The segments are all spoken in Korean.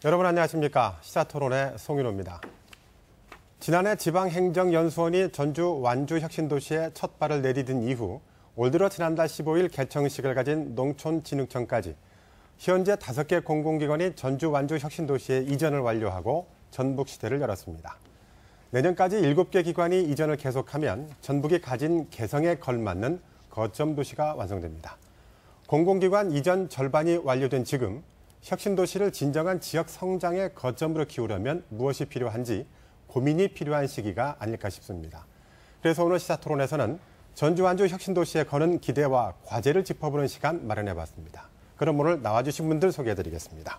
여러분 안녕하십니까. 시사토론의 송윤호입니다. 지난해 지방행정연수원이 전주 완주혁신도시에 첫 발을 내디딘 이후 올 들어 지난달 15일 개청식을 가진 농촌진흥청까지 현재 5개 공공기관이 전주 완주혁신도시에 이전을 완료하고 전북시대를 열었습니다. 내년까지 7개 기관이 이전을 계속하면 전북이 가진 개성에 걸맞는 거점도시가 완성됩니다. 공공기관 이전 절반이 완료된 지금 혁신도시를 진정한 지역 성장의 거점으로 키우려면 무엇이 필요한지 고민이 필요한 시기가 아닐까 싶습니다. 그래서 오늘 시사토론에서는 전주 완주 혁신도시에 거는 기대와 과제를 짚어보는 시간 마련해봤습니다. 그럼 오늘 나와주신 분들 소개해드리겠습니다.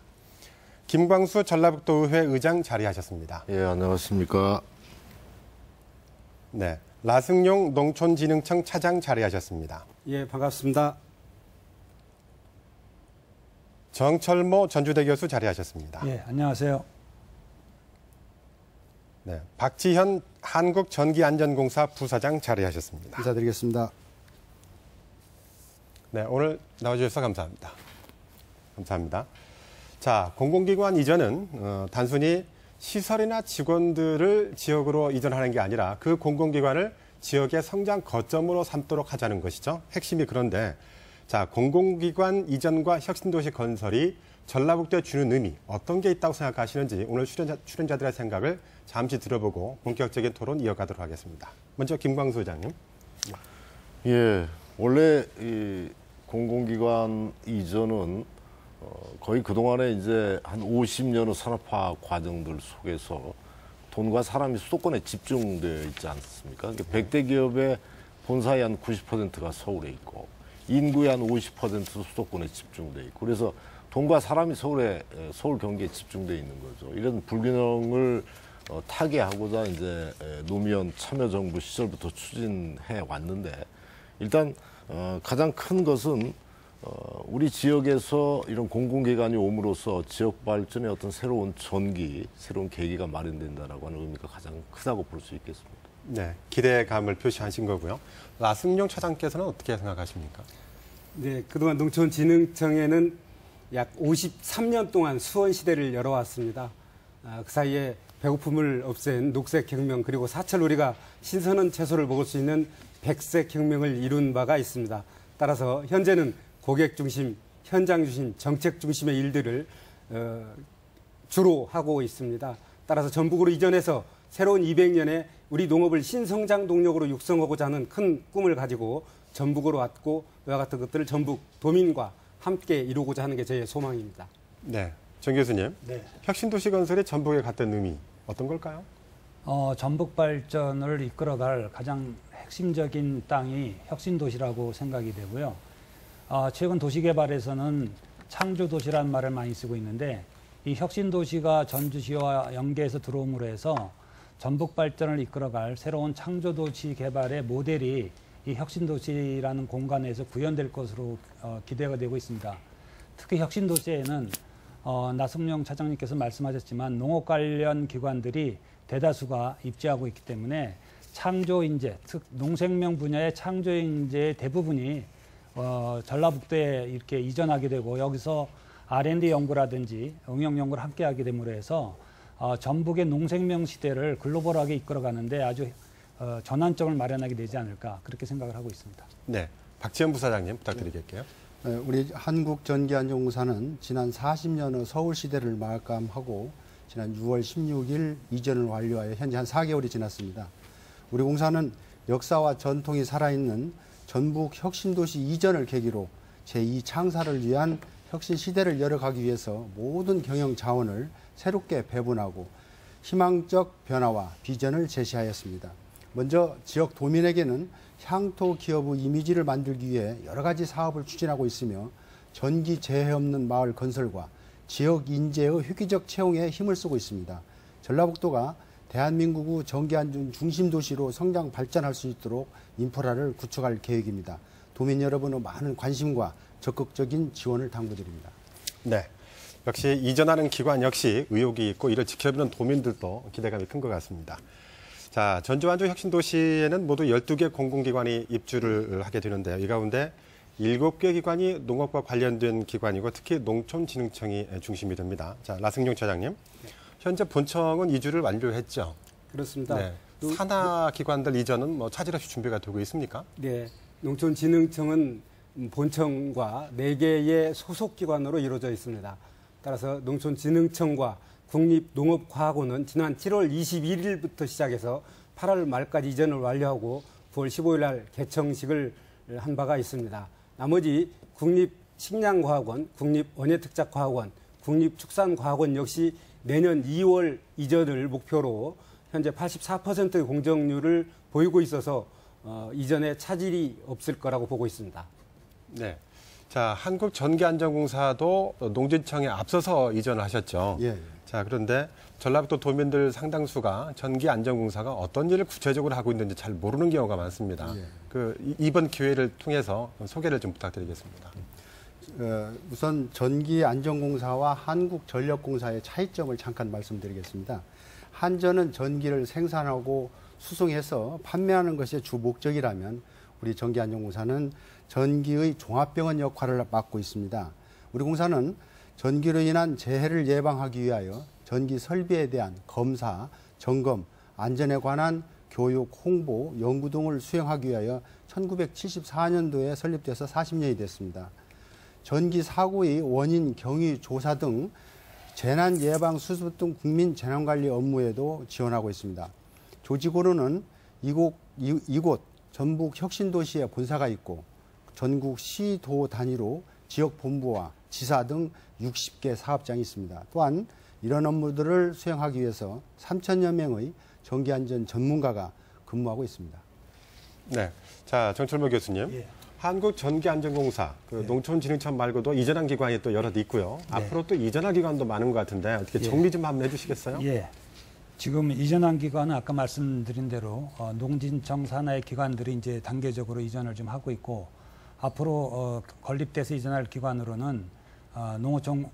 김광수 전라북도의회 의장 자리하셨습니다. 예, 안녕하십니까. 네, 라승용 농촌진흥청 차장 자리하셨습니다. 예, 반갑습니다. 정철모 전주대 교수 자리하셨습니다. 예, 안녕하세요. 네, 박지현 한국전기안전공사 부사장 자리하셨습니다. 인사드리겠습니다. 네, 오늘 나와주셔서 감사합니다. 감사합니다. 자, 공공기관 이전은 단순히 시설이나 직원들을 지역으로 이전하는 게 아니라 그 공공기관을 지역의 성장 거점으로 삼도록 하자는 것이죠. 핵심이 그런데 자, 공공기관 이전과 혁신도시 건설이 전라북도에 주는 의미 어떤 게 있다고 생각하시는지 오늘 출연자들의 생각을 잠시 들어보고 본격적인 토론 이어가도록 하겠습니다. 먼저 김광수 의장님. 예, 원래 이 공공기관 이전은 거의 그동안에 이제 한 50년의 산업화 과정들 속에서 돈과 사람이 수도권에 집중되어 있지 않습니까? 100대 기업의 본사의 한 90%가 서울에 있고 인구의 한 50% 수도권에 집중돼 있고 그래서 돈과 사람이 서울 경기에 집중돼 있는 거죠. 이런 불균형을 타개하고자 이제 노무현 참여정부 시절부터 추진해 왔는데 일단 가장 큰 것은 우리 지역에서 이런 공공기관이 옴으로써 지역 발전의 어떤 새로운 전기, 새로운 계기가 마련된다라고 하는 의미가 가장 크다고 볼 수 있겠습니다. 네, 기대감을 표시하신 거고요. 라승용 차장께서는 어떻게 생각하십니까? 네, 그동안 농촌진흥청에는 약 53년 동안 수원시대를 열어왔습니다. 그 사이에 배고픔을 없앤 녹색혁명 그리고 사철우리가 신선한 채소를 먹을 수 있는 백색혁명을 이룬 바가 있습니다. 따라서 현재는 고객 중심, 현장 중심, 정책 중심의 일들을 주로 하고 있습니다. 따라서 전북으로 이전해서 새로운 200년에 우리 농업을 신성장 동력으로 육성하고자 하는 큰 꿈을 가지고 전북으로 왔고 이와 같은 것들을 전북 도민과 함께 이루고자 하는 게 제 소망입니다. 네, 정 교수님. 네. 혁신도시 건설이 전북에 갖던 의미 어떤 걸까요? 전북 발전을 이끌어갈 가장 핵심적인 땅이 혁신도시라고 생각이 되고요. 최근 도시개발에서는 창조도시라는 말을 많이 쓰고 있는데 이 혁신도시가 전주시와 연계해서 들어옴으로 해서 전북 발전을 이끌어갈 새로운 창조도시 개발의 모델이 이 혁신도시라는 공간에서 구현될 것으로 기대가 되고 있습니다. 특히 혁신도시에는 나승용 차장님께서 말씀하셨지만 농업 관련 기관들이 대다수가 입지하고 있기 때문에 창조인재, 즉 농생명 분야의 창조인재의 대부분이 전라북도에 이렇게 이전하게 되고 여기서 R&D 연구라든지 응용 연구를 함께하게 됨으로 해서 전북의 농생명 시대를 글로벌하게 이끌어가는데 아주 전환점을 마련하게 되지 않을까 그렇게 생각을 하고 있습니다. 네, 박지현 부사장님 부탁드리겠게요. 네, 우리 한국전기안전공사는 지난 40년의 서울시대를 마감하고 지난 6월 16일 이전을 완료하여 현재 한 4개월이 지났습니다. 우리 공사는 역사와 전통이 살아있는 전북 혁신도시 이전을 계기로 제2창사를 위한 혁신 시대를 열어가기 위해서 모든 경영 자원을 새롭게 배분하고 희망적 변화와 비전을 제시하였습니다. 먼저 지역 도민에게는 향토 기업의 이미지를 만들기 위해 여러 가지 사업을 추진하고 있으며 전기 재해 없는 마을 건설과 지역 인재의 획기적 채용에 힘을 쓰고 있습니다. 전라북도가 대한민국의 전기안전 중심 도시로 성장 발전할 수 있도록 인프라를 구축할 계획입니다. 도민 여러분의 많은 관심과 적극적인 지원을 당부드립니다. 네, 역시 이전하는 기관 역시 의욕이 있고 이를 지켜보는 도민들도 기대감이 큰 것 같습니다. 자, 전주 완주 혁신도시에는 모두 12개 공공기관이 입주를 하게 되는데요. 이 가운데 7개 기관이 농업과 관련된 기관이고 특히 농촌진흥청이 중심이 됩니다. 자, 나승용 차장님. 현재 본청은 이주를 완료했죠. 그렇습니다. 네. 산하 기관들 이전은 뭐 차질 없이 준비가 되고 있습니까? 네, 농촌진흥청은 본청과 4개의 소속 기관으로 이루어져 있습니다. 따라서 농촌진흥청과 국립농업과학원은 지난 7월 21일부터 시작해서 8월 말까지 이전을 완료하고 9월 15일 날 개청식을 한 바가 있습니다. 나머지 국립식량과학원, 국립원예특작과학원, 국립축산과학원 역시 내년 2월 이전을 목표로 현재 84%의 공정률을 보이고 있어서 이전에 차질이 없을 거라고 보고 있습니다. 네. 자, 한국전기안전공사도 농진청에 앞서서 이전을 하셨죠. 예. 자, 그런데 전라북도 도민들 상당수가 전기안전공사가 어떤 일을 구체적으로 하고 있는지 잘 모르는 경우가 많습니다. 예. 이번 기회를 통해서 소개를 좀 부탁드리겠습니다. 우선 전기안전공사와 한국전력공사의 차이점을 잠깐 말씀드리겠습니다. 한전은 전기를 생산하고 수송해서 판매하는 것이 주 목적이라면 우리 전기안전공사는 전기의 종합병원 역할을 맡고 있습니다. 우리 공사는 전기로 인한 재해를 예방하기 위하여 전기 설비에 대한 검사, 점검, 안전에 관한 교육, 홍보, 연구 등을 수행하기 위하여 1974년도에 설립돼서 40년이 됐습니다. 전기 사고의 원인, 경위, 조사 등 재난 예방 수습 등 국민 재난관리 업무에도 지원하고 있습니다. 조직으로는 이곳 전북 혁신도시에 본사가 있고 전국 시도 단위로 지역본부와 지사 등 60개 사업장이 있습니다. 또한 이런 업무들을 수행하기 위해서 3천여 명의 전기안전 전문가가 근무하고 있습니다. 네. 자, 정철모 교수님. 예. 한국전기안전공사, 농촌진흥청 말고도 이전한 기관이 또 여럿 있고요. 앞으로 또 이전할 기관도 많은 것 같은데 어떻게 정리 좀 한번 해주시겠어요? 예. 지금 이전한 기관은 아까 말씀드린 대로 농진청 산하의 기관들이 이제 단계적으로 이전을 좀 하고 있고 앞으로 건립돼서 이전할 기관으로는 농어청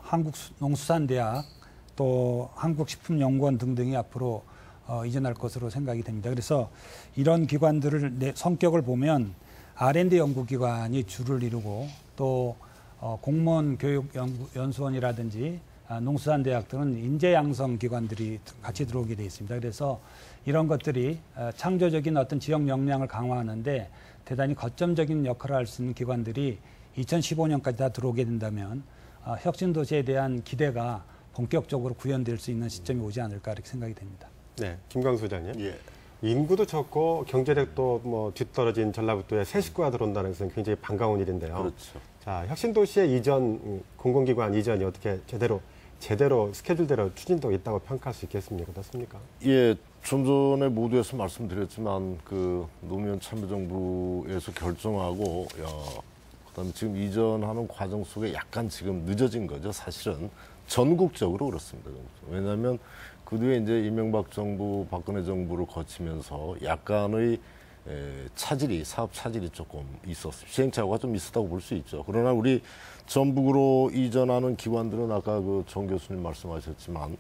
한국농수산대학 또 한국식품연구원 등등이 앞으로 이전할 것으로 생각이 됩니다. 그래서 이런 기관들을 성격을 보면 R&D 연구기관이 주를 이루고 또 공무원 교육연수원이라든지 농수산대학들은 인재양성 기관들이 같이 들어오게 되어 있습니다. 그래서 이런 것들이 창조적인 어떤 지역 역량을 강화하는데 대단히 거점적인 역할을 할 수 있는 기관들이 2015년까지 다 들어오게 된다면 혁신도시에 대한 기대가 본격적으로 구현될 수 있는 시점이 오지 않을까 이렇게 생각이 됩니다. 네, 김광수 소장님. 예. 인구도 적고 경제력도 뭐 뒤떨어진 전라북도에 새 식구가 들어온다는 것은 굉장히 반가운 일인데요. 그렇죠. 자, 혁신도시의 이전, 공공기관 이전이 어떻게 제대로 스케줄대로 추진되고 있다고 평가할 수 있겠습니까? 어떻습니까? 예, 좀 전에 모두에서 말씀드렸지만 그 노무현 참여정부에서 결정하고 그다음에 지금 이전하는 과정 속에 약간 지금 늦어진 거죠. 사실은 전국적으로 그렇습니다. 왜냐하면 그 뒤에 이제 이명박 정부, 박근혜 정부를 거치면서 약간의 사업 차질이 조금 있었어요. 시행착오가 좀 있었다고 볼 수 있죠. 그러나 우리 전북으로 이전하는 기관들은 아까 그 정 교수님 말씀하셨지만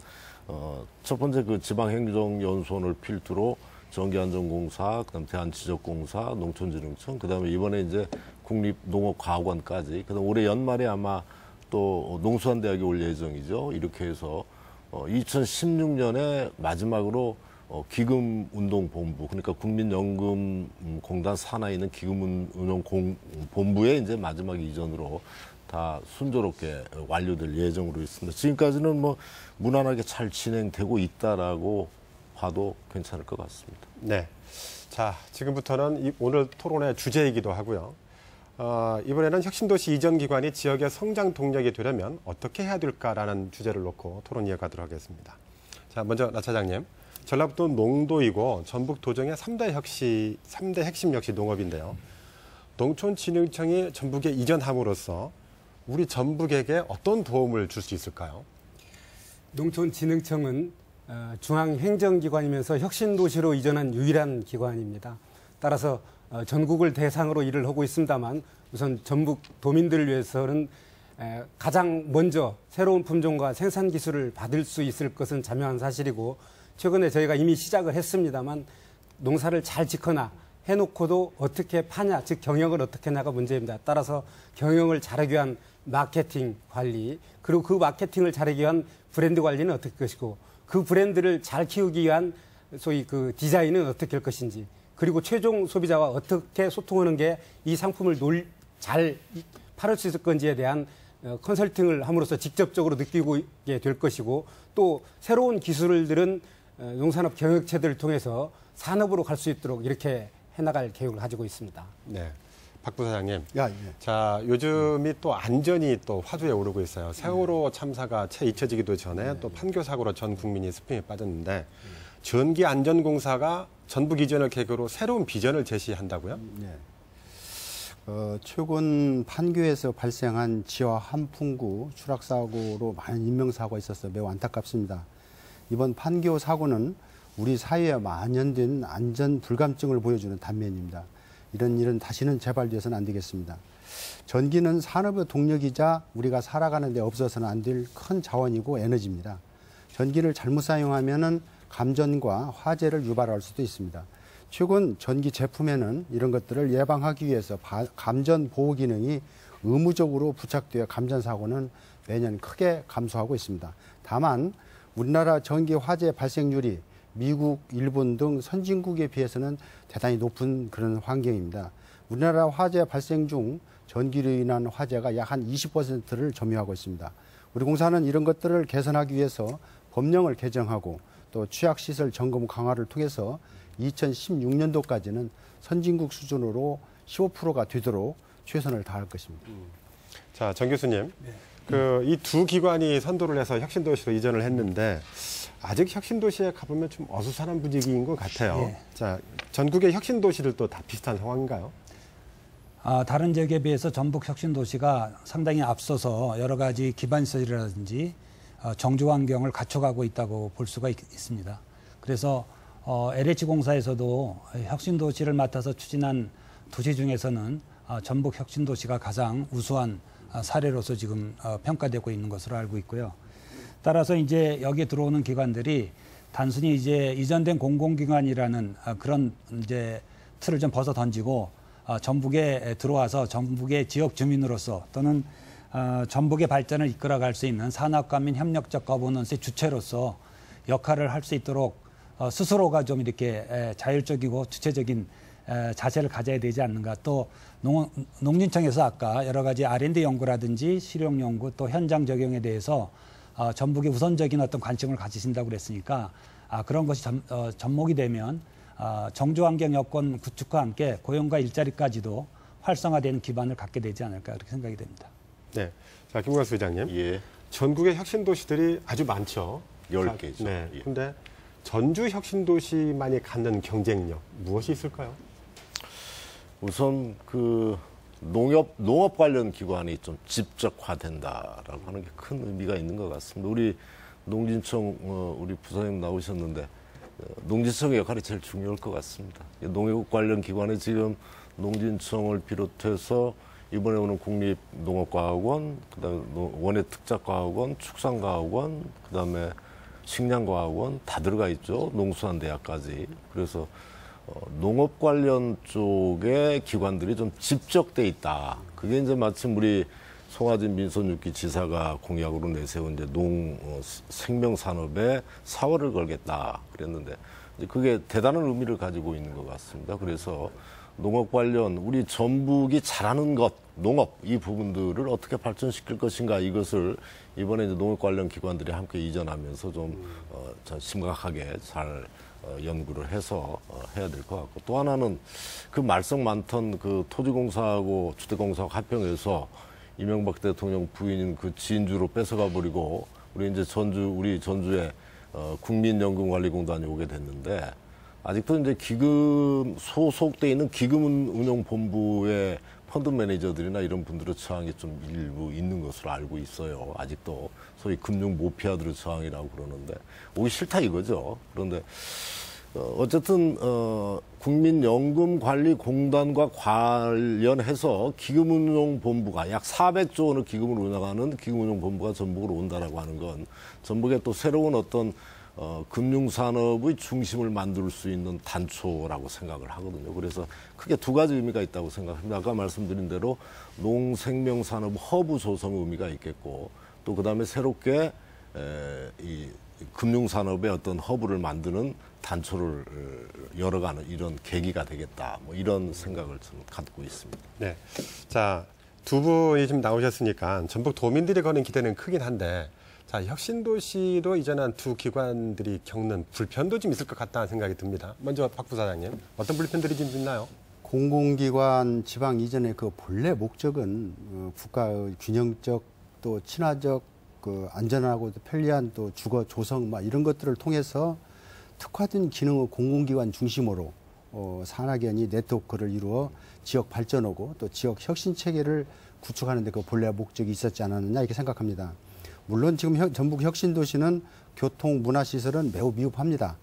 첫 번째 그 지방행정연수원을 필두로 전기안전공사, 그다음 대한지적공사, 농촌진흥청, 그다음에 이번에 이제 국립농업과학원까지, 그다음 올해 연말에 아마 또 농수산대학이 올 예정이죠. 이렇게 해서 2016년에 마지막으로 기금운동본부, 그러니까 국민연금공단 산하에 있는 기금운용본부에 이제 마지막 이전으로 다 순조롭게 완료될 예정으로 있습니다. 지금까지는 뭐 무난하게 잘 진행되고 있다라고 봐도 괜찮을 것 같습니다. 네. 자, 지금부터는 오늘 토론의 주제이기도 하고요. 이번에는 혁신도시 이전 기관이 지역의 성장 동력이 되려면 어떻게 해야 될까라는 주제를 놓고 토론 이어가도록 하겠습니다. 자, 먼저 나 차장님. 전라북도 농도이고 전북 도정의 3대 핵심 역시 농업인데요. 농촌진흥청이 전북에 이전함으로써 우리 전북에게 어떤 도움을 줄 수 있을까요? 농촌진흥청은 중앙행정기관이면서 혁신도시로 이전한 유일한 기관입니다. 따라서 전국을 대상으로 일을 하고 있습니다만 우선 전북 도민들을 위해서는 가장 먼저 새로운 품종과 생산 기술을 받을 수 있을 것은 자명한 사실이고 최근에 저희가 이미 시작을 했습니다만 농사를 잘 짓거나 해놓고도 어떻게 파냐, 즉 경영을 어떻게 하냐가 문제입니다. 따라서 경영을 잘하기 위한 마케팅 관리, 그리고 그 마케팅을 잘하기 위한 브랜드 관리는 어떻게 할 것이고, 그 브랜드를 잘 키우기 위한 소위 그 디자인은 어떻게 할 것인지, 그리고 최종 소비자와 어떻게 소통하는 게 이 상품을 잘 팔을 수 있을 건지에 대한 컨설팅을 함으로써 직접적으로 느끼게 될 것이고, 또 새로운 기술들은 농산업 경영체들을 통해서 산업으로 갈 수 있도록 이렇게 해나갈 계획을 가지고 있습니다. 네. 박 부사장님. 야, 예. 자, 요즘이 또 안전이 또 화두에 오르고 있어요. 세월호 참사가 채 잊혀지기도 전에 또 판교 사고로 전 국민이 스피에 빠졌는데 전기안전공사가 전북 이전을 계기로 새로운 비전을 제시한다고요? 네. 최근 판교에서 발생한 지화 한풍구 추락사고로 많은 인명사고가 있어서 매우 안타깝습니다. 이번 판교 사고는 우리 사회에 만연된 안전 불감증을 보여주는 단면입니다. 이런 일은 다시는 재발되어서는 안 되겠습니다. 전기는 산업의 동력이자 우리가 살아가는 데 없어서는 안 될 큰 자원이고 에너지입니다. 전기를 잘못 사용하면은 감전과 화재를 유발할 수도 있습니다. 최근 전기 제품에는 이런 것들을 예방하기 위해서 감전 보호 기능이 의무적으로 부착되어 감전 사고는 매년 크게 감소하고 있습니다. 다만 우리나라 전기 화재 발생률이 미국, 일본 등 선진국에 비해서는 대단히 높은 그런 환경입니다. 우리나라 화재 발생 중 전기로 인한 화재가 약 한 20%를 점유하고 있습니다. 우리 공사는 이런 것들을 개선하기 위해서 법령을 개정하고 또 취약시설 점검 강화를 통해서 2016년도까지는 선진국 수준으로 15%가 되도록 최선을 다할 것입니다. 자, 정 교수님. 이 두 기관이 선도를 해서 혁신도시로 이전을 했는데 아직 혁신도시에 가보면 좀 어수선한 분위기인 것 같아요. 예. 자, 전국의 혁신도시들도 다 비슷한 상황인가요? 다른 지역에 비해서 전북 혁신도시가 상당히 앞서서 여러 가지 기반시설이라든지 정주 환경을 갖춰가고 있다고 볼 수가 있습니다. 그래서 LH공사에서도 혁신도시를 맡아서 추진한 도시 중에서는 전북 혁신도시가 가장 우수한 사례로서 지금 평가되고 있는 것으로 알고 있고요. 따라서 이제 여기에 들어오는 기관들이 단순히 이제 이전된 공공기관이라는 그런 이제 틀을 좀 벗어 던지고 전북에 들어와서 전북의 지역 주민으로서 또는 전북의 발전을 이끌어갈 수 있는 산업과 민 협력적 거버넌스의 주체로서 역할을 할 수 있도록 스스로가 좀 이렇게 자율적이고 주체적인 자세를 가져야 되지 않는가. 또 농진청에서 아까 여러 가지 R&D 연구라든지 실용 연구 또 현장 적용에 대해서 전북의 우선적인 어떤 관심을 가지신다고 그랬으니까 그런 것이 접목이 되면 정주환경 여건 구축과 함께 고용과 일자리까지도 활성화되는 기반을 갖게 되지 않을까 그렇게 생각이 됩니다. 네. 자, 김광수 회장님. 예, 전국의 혁신도시들이 아주 많죠. 10개죠. 네. 예. 그런데 전주 혁신도시만이 갖는 경쟁력 무엇이 있을까요? 우선 그 농업 관련 기관이 좀 집적화된다라고 하는 게 큰 의미가 있는 것 같습니다. 우리 농진청 우리 부사님 나오셨는데 농진청의 역할이 제일 중요할 것 같습니다. 농업 관련 기관에 지금 농진청을 비롯해서 이번에 오는 국립농업과학원, 그다음에 원예특작과학원, 축산과학원, 그다음에 식량과학원 다 들어가 있죠. 농수산대학까지. 그래서 농업 관련 쪽의 기관들이 좀 집적돼 있다. 그게 이제 마침 우리 송하진 민선육기 지사가 공약으로 내세운 이제 생명산업에 사활을 걸겠다 그랬는데 그게 대단한 의미를 가지고 있는 것 같습니다. 그래서 농업 관련 우리 전북이 잘하는 것, 농업 이 부분들을 어떻게 발전시킬 것인가 이것을 이번에 이제 농업 관련 기관들이 함께 이전하면서 좀 심각하게 잘 연구를 해서 해야 될 것 같고 또 하나는 그 말썽 많던 그 토지공사하고 주택공사하고 합병해서 이명박 대통령 부인인 그 진주로 뺏어가 버리고 우리 이제 우리 전주에 국민연금관리공단이 오게 됐는데 아직도 이제 기금 소속돼 있는 기금운용본부의 펀드 매니저들이나 이런 분들의 저항이 좀 일부 있는 것으로 알고 있어요. 아직도 소위 금융 모피아들의 저항이라고 그러는데 오기 싫다 이거죠. 그런데 어쨌든 국민연금관리공단과 관련해서 기금운용본부가 약 400조 원의 기금을 운영하는 기금운용본부가 전북으로 온다라고 하는 건 전북에 또 새로운 어떤 금융산업의 중심을 만들 수 있는 단초라고 생각을 하거든요. 그래서 크게 두 가지 의미가 있다고 생각합니다. 아까 말씀드린 대로 농생명산업 허브 조성의 의미가 있겠고 또 그다음에 새롭게 이 금융산업의 어떤 허브를 만드는 단초를 열어가는 이런 계기가 되겠다. 뭐 이런 생각을 저는 갖고 있습니다. 네. 자, 두 분이 지금 나오셨으니까 전북 도민들이 거는 기대는 크긴 한데 자, 혁신도시로 이전한 두 기관들이 겪는 불편도 좀 있을 것 같다는 생각이 듭니다. 먼저 박 부사장님, 어떤 불편들이 좀 있나요? 공공기관 지방 이전의 그 본래 목적은 국가의 균형적 또 친화적 그 안전하고 편리한 또 주거 조성 막 이런 것들을 통해서 특화된 기능의 공공기관 중심으로 산학연이 네트워크를 이루어 지역 발전하고 또 지역 혁신 체계를 구축하는 데 그 본래 목적이 있었지 않았느냐 이렇게 생각합니다. 물론 지금 전북 혁신도시는 교통 문화시설은 매우 미흡합니다.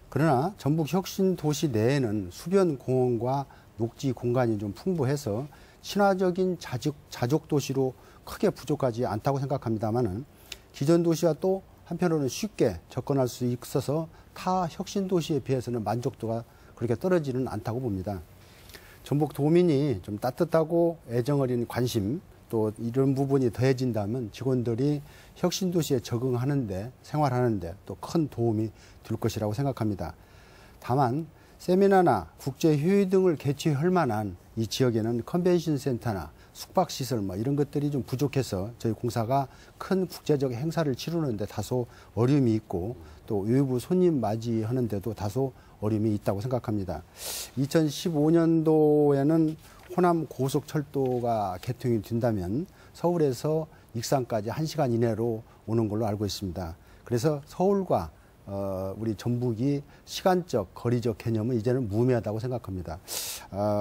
그러나 전북 혁신도시 내에는 수변 공원과 녹지 공간이 좀 풍부해서 친화적인 자족 도시로 크게 부족하지 않다고 생각합니다만은 기존 도시와 또 한편으로는 쉽게 접근할 수 있어서 타 혁신 도시에 비해서는 만족도가 그렇게 떨어지는 않다고 봅니다. 전북 도민이 좀 따뜻하고 애정 어린 관심 또 이런 부분이 더해진다면 직원들이 혁신 도시에 적응하는데 생활하는데 또 큰 도움이 될 것이라고 생각합니다. 다만 세미나나 국제 회의 등을 개최할 만한 이 지역에는 컨벤션 센터나 숙박시설 뭐 이런 것들이 좀 부족해서 저희 공사가 큰 국제적 행사를 치르는데 다소 어려움이 있고 또 외부 손님 맞이하는데도 다소 어려움이 있다고 생각합니다. 2015년도에는 호남 고속철도가 개통이 된다면 서울에서 익산까지 1시간 이내로 오는 걸로 알고 있습니다. 그래서 서울과 우리 전북이 시간적, 거리적 개념은 이제는 무의미하다고 생각합니다.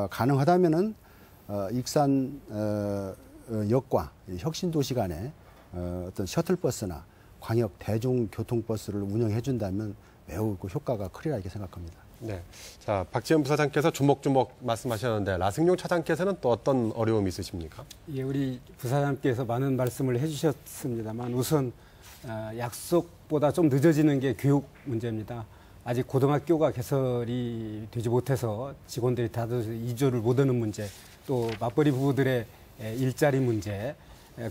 가능하다면은 익산 역과 혁신도시 간에 어떤 셔틀버스나 광역 대중교통버스를 운영해 준다면 매우 그 효과가 크리라 이렇게 생각합니다. 네. 자, 박지원 부사장께서 주목주목 말씀하셨는데 라승용 차장께서는 또 어떤 어려움이 있으십니까? 예, 우리 부사장께서 많은 말씀을 해주셨습니다만 우선 약속보다 좀 늦어지는 게 교육 문제입니다. 아직 고등학교가 개설이 되지 못해서 직원들이 다들 이주를 못 하는 문제, 또 맞벌이 부부들의 일자리 문제,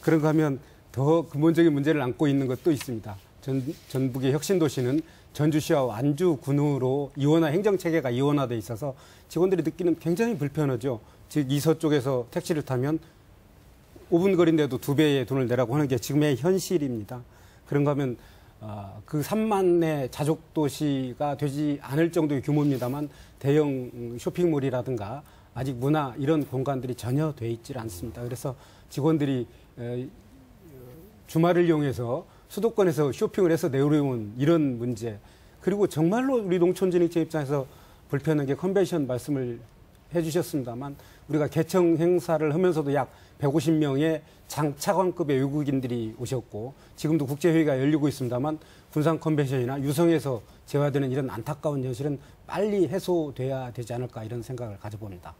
그런 거 하면 더 근본적인 문제를 안고 있는 것도 있습니다. 전북의 혁신도시는 전주시와 완주군으로 이원화 행정체계가 이원화돼 있어서 직원들이 느끼는 굉장히 불편하죠. 즉 이서 쪽에서 택시를 타면 5분 거리인데도 2배의 돈을 내라고 하는 게 지금의 현실입니다. 그런가 하면 그 3만의 자족도시가 되지 않을 정도의 규모입니다만 대형 쇼핑몰이라든가 아직 문화 이런 공간들이 전혀 돼 있질 않습니다. 그래서 직원들이 주말을 이용해서 수도권에서 쇼핑을 해서 내려온 이런 문제, 그리고 정말로 우리 농촌진흥청 입장에서 불편한 게 컨벤션 말씀을 해주셨습니다만 우리가 개청 행사를 하면서도 약 150명의 장차관급의 외국인들이 오셨고 지금도 국제회의가 열리고 있습니다만 군산 컨벤션이나 유성에서 재화되는 이런 안타까운 현실은 빨리 해소돼야 되지 않을까 이런 생각을 가져봅니다.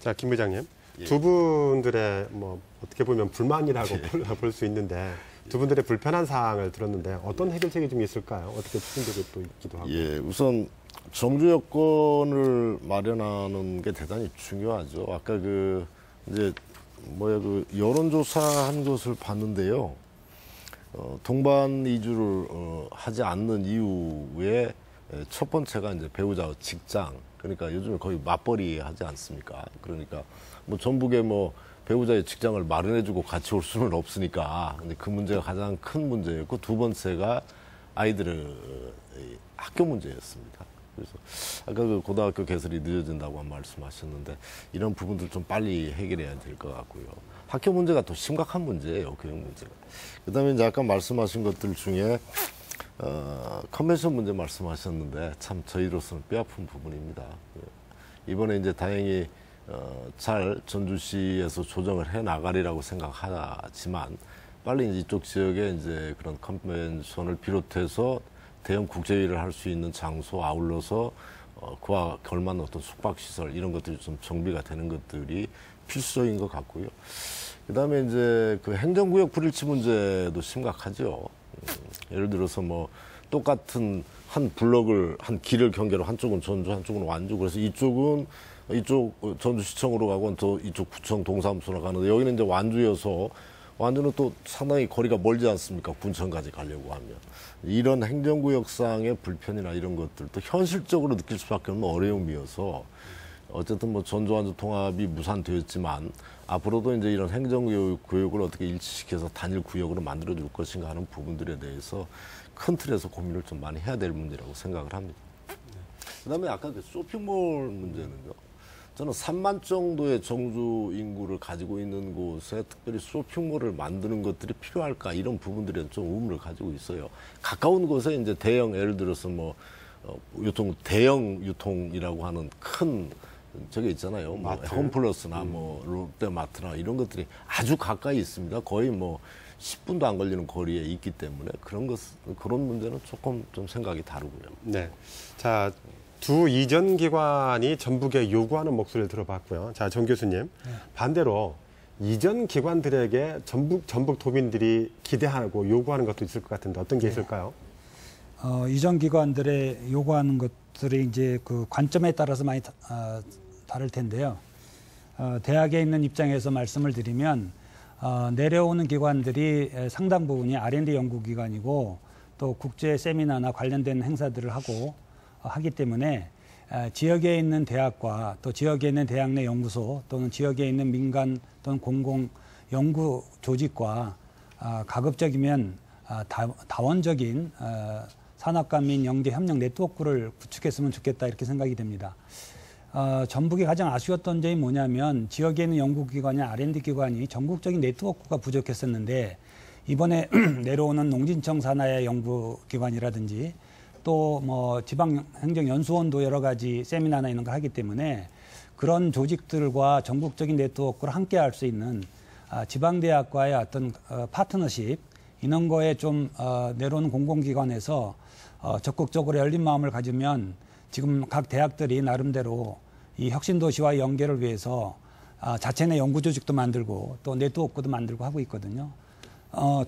자, 김 부장님. 두 분들의 뭐 어떻게 보면 불만이라고 볼 수 있는데 두 분들의 불편한 사항을 들었는데 어떤 해결책이 좀 있을까요? 어떻게 추진되고 또 있기도 하고. 예, 우선 정주 여건을 마련하는 게 대단히 중요하죠. 아까 그 여론조사한 것을 봤는데요. 동반 이주를 하지 않는 이유의 첫 번째가 이제 배우자 직장. 그러니까 요즘에 거의 맞벌이 하지 않습니까? 그러니까 뭐 전북에 뭐 배우자의 직장을 마련해주고 같이 올 수는 없으니까. 근데 그 문제가 가장 큰 문제였고 두 번째가 아이들의 학교 문제였습니다. 그래서 아까 그 고등학교 개설이 늦어진다고 말씀하셨는데 이런 부분들 좀 빨리 해결해야 될 것 같고요. 학교 문제가 더 심각한 문제예요, 교육 문제가. 그다음에 이제 아까 말씀하신 것들 중에 컨벤션 문제 말씀하셨는데 참 저희로서는 뼈아픈 부분입니다. 이번에 이제 다행히 잘 전주시에서 조정을 해 나가리라고 생각하지만 빨리 이제 이쪽 지역에 이제 그런 컨벤션을 비롯해서 대형 국제회의를 할 수 있는 장소 아울러서 그와 걸맞는 어떤 숙박시설 이런 것들이 좀 정비가 되는 것들이 필수적인 것 같고요. 그다음에 이제 그 행정구역 불일치 문제도 심각하죠. 예를 들어서 뭐 똑같은 한 블럭을 한 길을 경계로 한쪽은 전주, 한쪽은 완주. 그래서 이쪽 전주시청으로 가고 또 이쪽 구청 동사무소로 가는데 여기는 이제 완주여서 완주는 또 상당히 거리가 멀지 않습니까? 군청까지 가려고 하면. 이런 행정구역상의 불편이나 이런 것들도 현실적으로 느낄 수밖에 없는 어려움이어서 어쨌든 뭐 전주 완주 통합이 무산되었지만 앞으로도 이제 이런 행정구역을 어떻게 일치시켜서 단일 구역으로 만들어줄 것인가 하는 부분들에 대해서 큰 틀에서 고민을 좀 많이 해야 될 문제라고 생각을 합니다. 그다음에 아까 그 쇼핑몰 문제는요. 저는 3만 정도의 정주 인구를 가지고 있는 곳에 특별히 쇼핑몰을 만드는 것들이 필요할까 이런 부분들에 좀 의문을 가지고 있어요. 가까운 곳에 이제 대형 예를 들어서 뭐 대형 유통이라고 하는 큰 저게 있잖아요. 뭐 홈플러스나 뭐 롯데마트나 이런 것들이 아주 가까이 있습니다. 거의 뭐 10분도 안 걸리는 거리에 있기 때문에 그런 문제는 조금 좀 생각이 다르고요. 네. 자, 두 이전 기관이 전북에 요구하는 목소리를 들어봤고요. 자, 정 교수님. 반대로 이전 기관들에게 전북 도민들이 기대하고 요구하는 것도 있을 것 같은데 어떤 게 있을까요? 이전 기관들의 요구하는 것들이 이제 그 관점에 따라서 많이 다를 텐데요. 대학에 있는 입장에서 말씀을 드리면 내려오는 기관들이 상당 부분이 R&D 연구기관이고 또 국제 세미나나 관련된 행사들을 하기 때문에 지역에 있는 대학과 또 지역에 있는 대학 내 연구소 또는 지역에 있는 민간 또는 공공 연구 조직과 가급적이면 다원적인 산업관 및 연계 협력 네트워크를 구축했으면 좋겠다 이렇게 생각이 됩니다. 전북이 가장 아쉬웠던 점이 뭐냐면 지역에 있는 연구기관이 R&D 기관이 전국적인 네트워크가 부족했었는데 이번에 내려오는 농진청 산하의 연구기관이라든지 또 뭐 지방행정연수원도 여러 가지 세미나나 이런 걸 하기 때문에 그런 조직들과 전국적인 네트워크를 함께 할 수 있는 지방대학과의 어떤 파트너십 이런 거에 좀 내려오는 공공기관에서 적극적으로 열린 마음을 가지면 지금 각 대학들이 나름대로 이 혁신도시와 연계를 위해서 자체 내 연구조직도 만들고 또 네트워크도 만들고 하고 있거든요.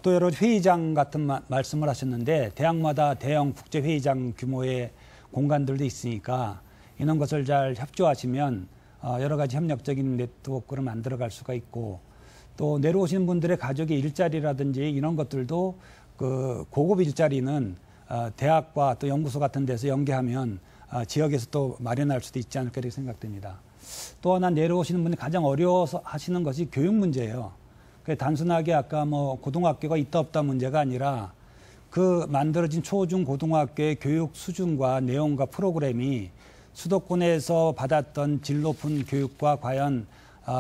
또 여러 회의장 같은 말씀을 하셨는데 대학마다 대형 국제회의장 규모의 공간들도 있으니까 이런 것을 잘 협조하시면 여러 가지 협력적인 네트워크를 만들어갈 수가 있고 또 내려오시는 분들의 가족의 일자리라든지 이런 것들도 그 고급 일자리는 대학과 또 연구소 같은 데서 연계하면 지역에서 또 마련할 수도 있지 않을까 이렇게 생각됩니다. 또 하나 내려오시는 분이 가장 어려워서 하시는 것이 교육 문제예요. 단순하게 아까 뭐 고등학교가 있다 없다 문제가 아니라 그 만들어진 초중 고등학교의 교육 수준과 내용과 프로그램이 수도권에서 받았던 질 높은 교육과 과연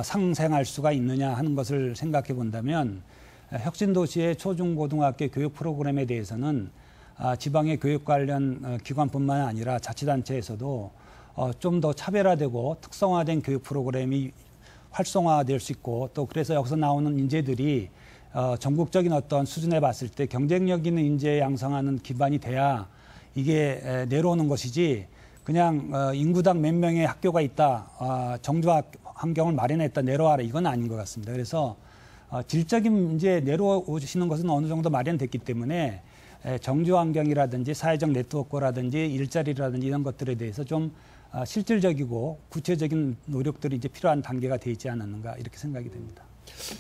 상생할 수가 있느냐 하는 것을 생각해 본다면 혁신도시의 초중고등학교 교육 프로그램에 대해서는 지방의 교육 관련 기관뿐만 아니라 자치단체에서도 좀 더 차별화되고 특성화된 교육 프로그램이 활성화될 수 있고 또 그래서 여기서 나오는 인재들이 전국적인 어떤 수준에 봤을 때 경쟁력 있는 인재 양성하는 기반이 돼야 이게 내려오는 것이지 그냥 인구당 몇 명의 학교가 있다, 정주 환경을 마련했다, 내려와라 이건 아닌 것 같습니다. 그래서 질적인 이제 내려오시는 것은 어느 정도 마련됐기 때문에 정주 환경이라든지 사회적 네트워크라든지 일자리라든지 이런 것들에 대해서 좀 실질적이고 구체적인 노력들이 이제 필요한 단계가 되어 있지 않았는가 이렇게 생각이 됩니다.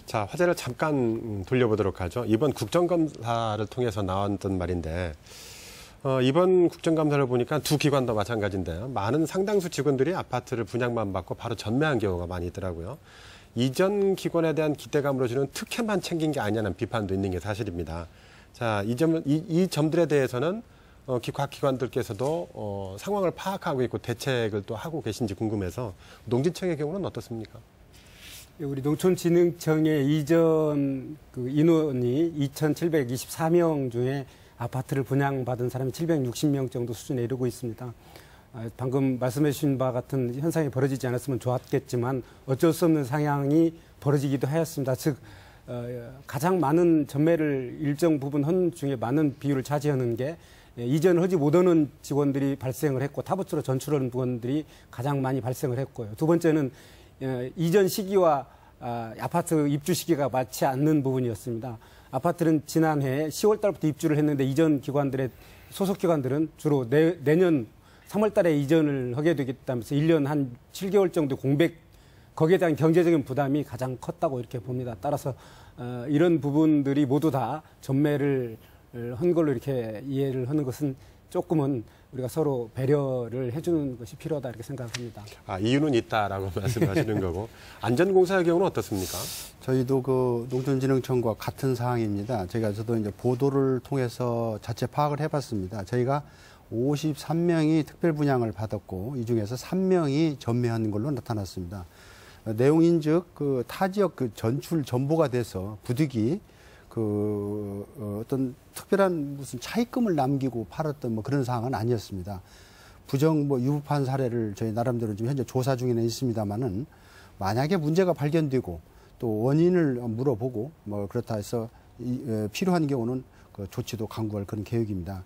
자, 화제를 잠깐 돌려보도록 하죠. 이번 국정감사를 통해서 나왔던 말인데 이번 국정감사를 보니까 두 기관도 마찬가지인데요. 많은 상당수 직원들이 아파트를 분양만 받고 바로 전매한 경우가 많이 있더라고요. 이전 기관에 대한 기대감으로 주는 특혜만 챙긴 게 아니냐는 비판도 있는 게 사실입니다. 자, 이 점들에 대해서는 각 기관들께서도 상황을 파악하고 있고 대책을 또 하고 계신지 궁금해서 농진청의 경우는 어떻습니까? 우리 농촌진흥청의 이전 그 인원이 2,724명 중에 아파트를 분양받은 사람이 760명 정도 수준에 이르고 있습니다. 방금 말씀해 주신 바와 같은 현상이 벌어지지 않았으면 좋았겠지만 어쩔 수 없는 상황이 벌어지기도 하였습니다. 즉 가장 많은 전매를 일정 부분 한 중에 많은 비율을 차지하는 게 이전을 하지 못하는 직원들이 발생을 했고 타부처로 전출하는 부분들이 가장 많이 발생을 했고요. 두 번째는 이전 시기와 아파트 입주 시기가 맞지 않는 부분이었습니다. 아파트는 지난해 10월 달부터 입주를 했는데 이전 기관들의 소속 기관들은 주로 내년 3월 달에 이전을 하게 되겠다면서 1년 한 7개월 정도 공백, 거기에 대한 경제적인 부담이 가장 컸다고 이렇게 봅니다. 따라서 이런 부분들이 모두 다 전매를 한 걸로 이렇게 이해를 하는 것은 조금은 우리가 서로 배려를 해주는 것이 필요하다 이렇게 생각합니다. 이유는 있다라고 말씀하시는 거고 안전공사의 경우는 어떻습니까? 저희도 그 농촌진흥청과 같은 사항입니다. 저도 이제 보도를 통해서 자체 파악을 해봤습니다. 저희가 53명이 특별 분양을 받았고 이 중에서 3명이 전매한 걸로 나타났습니다. 내용인즉 그 타 지역 그 전출 전보가 돼서 부득이 어떤 특별한 무슨 차익금을 남기고 팔았던 뭐 그런 상황은 아니었습니다. 부정 유부판 사례를 저희 나름대로 지금 현재 조사 중에는 있습니다만은 만약에 문제가 발견되고 또 원인을 물어보고 뭐 그렇다 해서 필요한 경우는 그 조치도 강구할 그런 계획입니다.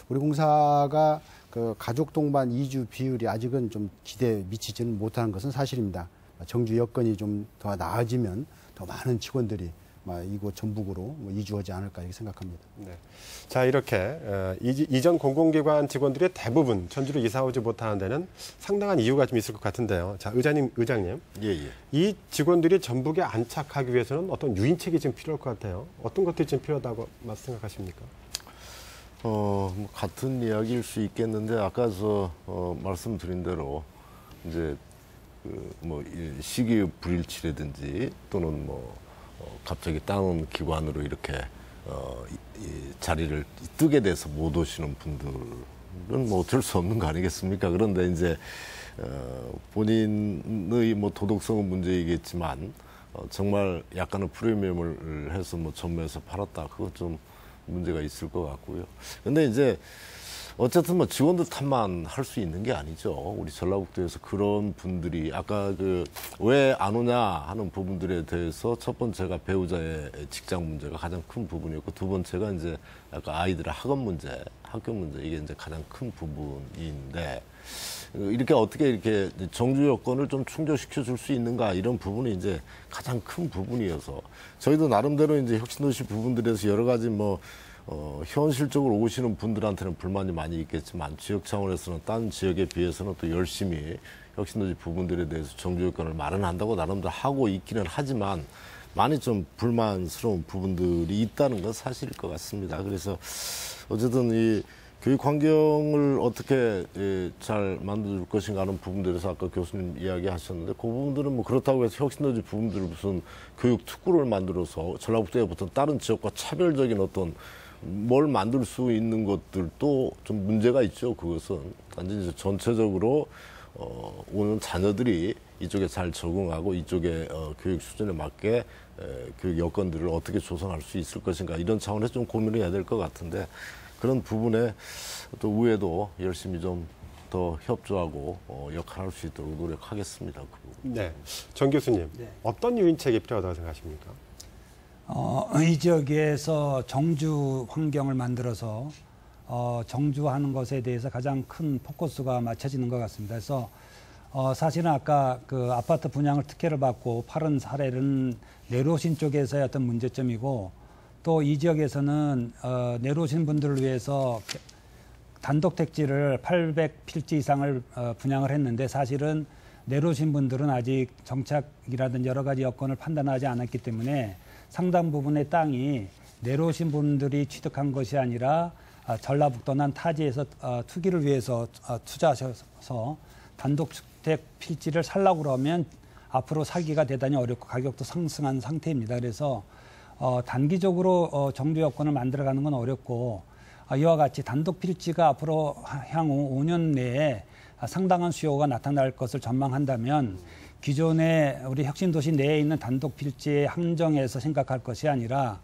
우리 공사가 그 가족 동반 이주 비율이 아직은 좀 기대에 미치지는 못하는 것은 사실입니다. 정주 여건이 좀 더 나아지면 더 많은 직원들이 이곳 전북으로 이주하지 않을까 이렇게 생각합니다. 네. 자, 이렇게 이전 공공기관 직원들이 대부분 전주로 이사 오지 못하는 데는 상당한 이유가 좀 있을 것 같은데요. 자, 의장님. 예. 이 직원들이 전북에 안착하기 위해서는 어떤 유인책이 좀 필요할 것 같아요. 어떤 것들이 좀 필요하다고 생각하십니까? 같은 이야기일 수 있겠는데 아까 말씀드린 대로 이제 시기의 불일치라든지 또는 갑자기 다른 기관으로 이렇게 이 자리를 뜨게 돼서 못 오시는 분들은 어쩔 수 없는 거 아니겠습니까? 그런데 이제 본인의 도덕성은 문제이겠지만 정말 약간의 프리미엄을 해서 전매해서 팔았다. 그거 좀 문제가 있을 것 같고요. 근데 이제 어쨌든 직원들 탓만 할 수 있는 게 아니죠. 우리 전라북도에서 그런 분들이 아까 왜 안 오냐 하는 부분들에 대해서 첫 번째가 배우자의 직장 문제가 가장 큰 부분이었고 두 번째가 이제 아까 아이들의 학업 문제, 학교 문제 이게 이제 가장 큰 부분인데 이렇게 어떻게 이렇게 정주 여건을 좀 충족시켜 줄 수 있는가 이런 부분이 이제 가장 큰 부분이어서 저희도 나름대로 이제 혁신도시 부분들에서 여러 가지 현실적으로 오시는 분들한테는 불만이 많이 있겠지만 지역 차원에서는 딴 지역에 비해서는 또 열심히 혁신도시 부분들에 대해서 정주 여건을 마련한다고 나름대로 하고 있기는 하지만 많이 좀 불만스러운 부분들이 있다는 건 사실일 것 같습니다. 그래서 어쨌든 이 교육 환경을 어떻게 잘 만들어줄 것인가 하는 부분들에서 아까 교수님 이야기하셨는데 그 부분들은 그렇다고 해서 혁신도시 부분들을 무슨 교육 특구를 만들어서 전라북도에 붙은 다른 지역과 차별적인 어떤 뭘 만들 수 있는 것들도 좀 문제가 있죠. 그것은 단지 전체적으로 오는 자녀들이 이쪽에 잘 적응하고 이쪽에 교육 수준에 맞게 교육 여건들을 어떻게 조성할 수 있을 것인가 이런 차원에서 좀 고민을 해야 될 것 같은데 그런 부분에 또 의회도 열심히 좀 더 협조하고 역할할 수 있도록 노력하겠습니다. 그 부분. 네, 정 교수님. 네. 어떤 유인책이 필요하다고 생각하십니까? 이 지역에서 정주 환경을 만들어서 정주하는 것에 대해서 가장 큰 포커스가 맞춰지는 것 같습니다. 그래서 사실은 아까 그 아파트 분양을 특혜를 받고 팔은 사례는 내려오신 쪽에서의 어떤 문제점이고 또 이 지역에서는 내려오신 분들을 위해서 단독 택지를 800필지 이상을 분양을 했는데 사실은 내려오신 분들은 아직 정착이라든지 여러 가지 여건을 판단하지 않았기 때문에 상당 부분의 땅이 내려오신 분들이 취득한 것이 아니라 전라북도나 타지에서 투기를 위해서 투자하셔서 단독주택 필지를 살려고 그러면 앞으로 사기가 대단히 어렵고 가격도 상승한 상태입니다. 그래서 단기적으로 정주 여건을 만들어가는 건 어렵고 이와 같이 단독 필지가 앞으로 향후 5년 내에 상당한 수요가 나타날 것을 전망한다면 기존의 우리 혁신도시 내에 있는 단독 필지에 한정해서 생각할 것이 아니라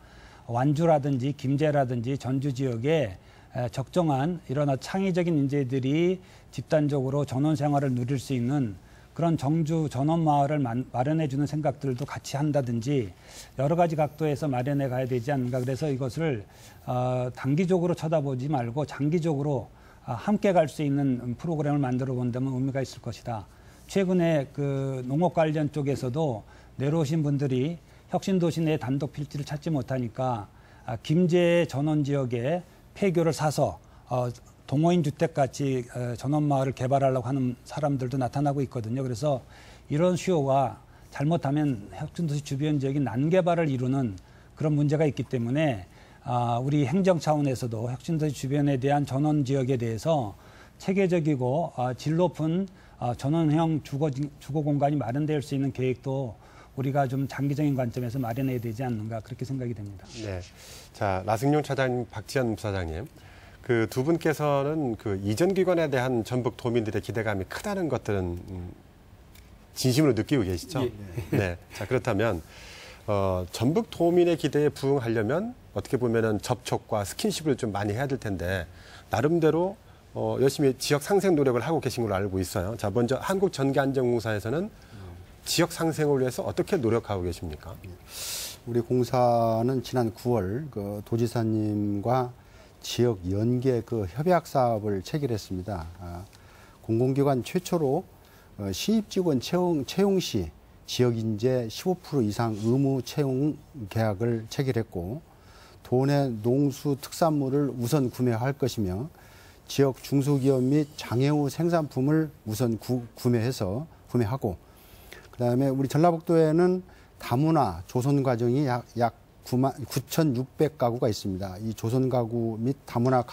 완주라든지 김제라든지 전주 지역에 적정한 이런 창의적인 인재들이 집단적으로 전원 생활을 누릴 수 있는 그런 정주 전원 마을을 마련해 주는 생각들도 같이 한다든지 여러 가지 각도에서 마련해 가야 되지 않는가. 그래서 이것을 단기적으로 쳐다보지 말고 장기적으로 함께 갈 수 있는 프로그램을 만들어 본다면 의미가 있을 것이다. 최근에 그 농업 관련 쪽에서도 내려오신 분들이 혁신도시 내 단독 필지를 찾지 못하니까 김제 전원 지역에 폐교를 사서 동호인 주택 같이 전원마을을 개발하려고 하는 사람들도 나타나고 있거든요. 그래서 이런 수요가 잘못하면 혁신도시 주변 지역이 난개발을 이루는 그런 문제가 있기 때문에 우리 행정 차원에서도 혁신도시 주변에 대한 전원 지역에 대해서 체계적이고 질 높은 전원형 주거 공간이 마련될 수 있는 계획도 우리가 좀 장기적인 관점에서 마련해야 되지 않는가 그렇게 생각이 됩니다. 네. 자, 나승용 차장님, 박지현 부사장님. 그 두 분께서는 그 이전 기관에 대한 전북 도민들의 기대감이 크다는 것들은 진심으로 느끼고 계시죠? 예. 네. 자, 그렇다면 전북 도민의 기대에 부응하려면 어떻게 보면은 접촉과 스킨십을 좀 많이 해야 될 텐데 나름대로 열심히 지역 상생 노력을 하고 계신 걸로 알고 있어요. 자, 먼저 한국전기안전공사에서는 지역 상생을 위해서 어떻게 노력하고 계십니까? 우리 공사는 지난 9월 그 도지사님과 지역 연계 그 협약 사업을 체결했습니다. 공공기관 최초로 신입 직원 채용 시 지역 인재 15% 이상 의무 채용 계약을 체결했고 도내 농수 특산물을 우선 구매할 것이며 지역 중소기업 및 장애우 생산품을 우선 구매하고 그다음에 우리 전라북도에는 다문화 조선 가정이 약 9,600가구가 있습니다. 이 조선 가구 및 다문화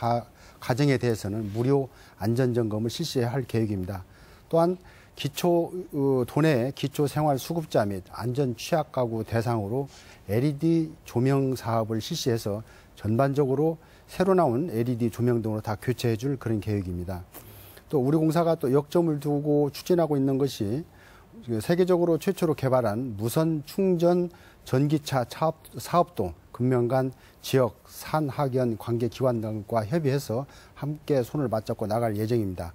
가정에 대해서는 무료 안전 점검을 실시할 계획입니다. 또한 도내 기초 생활 수급자 및 안전 취약 가구 대상으로 LED 조명 사업을 실시해서 전반적으로 새로 나온 LED 조명 등으로 다 교체해 줄 그런 계획입니다. 또 우리 공사가 또 역점을 두고 추진하고 있는 것이 세계적으로 최초로 개발한 무선 충전 전기차 사업도 금년간 지역 산학연 관계기관 등과 협의해서 함께 손을 맞잡고 나갈 예정입니다.